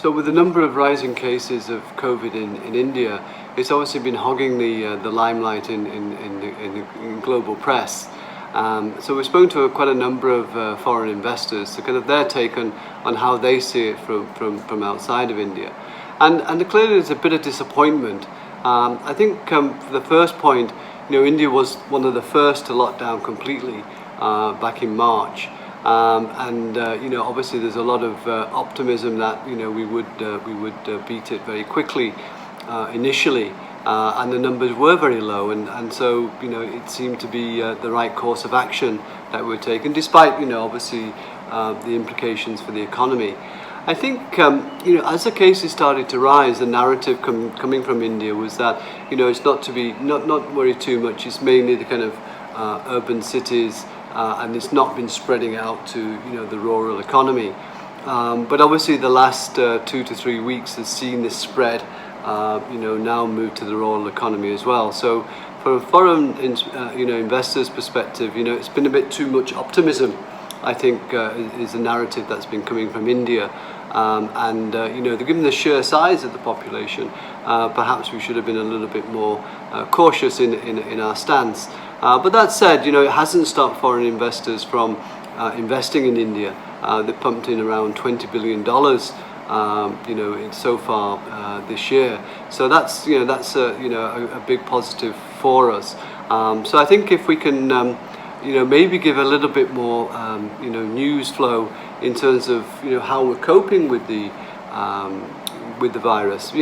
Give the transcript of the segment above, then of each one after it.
So with the number of rising cases of COVID in India, it's obviously been hogging the limelight in global press. So we've spoken to quite a number of foreign investors to kind of their take on how they see it from outside of India. And clearly there's a bit of disappointment. I think for the first point, India was one of the first to lock down completely back in March. Obviously there's a lot of optimism that we would beat it very quickly initially, and the numbers were very low, and so it seemed to be the right course of action that we were taken, despite obviously the implications for the economy. I think as the cases started to rise, the narrative coming from India was that it's not worry too much. It's mainly the kind of urban cities. And it's not been spreading out to the rural economy, but obviously the last 2 to 3 weeks has seen this spread now move to the rural economy as well. So from a foreign investors perspective, it's been a bit too much optimism, I think, is the narrative that's been coming from India. Given the sheer size of the population, perhaps we should have been a little bit more cautious in our stance. But that said, it hasn't stopped foreign investors from investing in India. They pumped in around $20 billion, so far this year. So that's a big positive for us. So I think if we can maybe give a little bit more news flow in terms of how we're coping with the virus.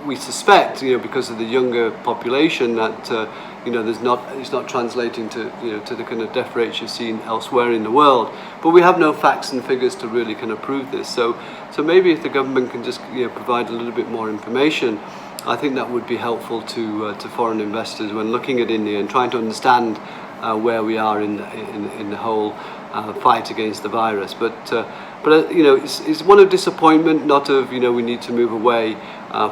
We suspect because of the younger population that it's not translating to to the kind of death rates you've seen elsewhere in the world. But we have no facts and figures to really kind of prove this. So maybe if the government can just provide a little bit more information, I think that would be helpful to foreign investors when looking at India and trying to understand where we are in the whole fight against the virus. But it's one of disappointment, not of we need to move away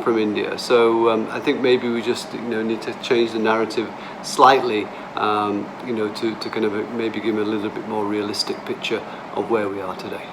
from India. So I think maybe we just need to change the narrative slightly, to kind of maybe give a little bit more realistic picture of where we are today.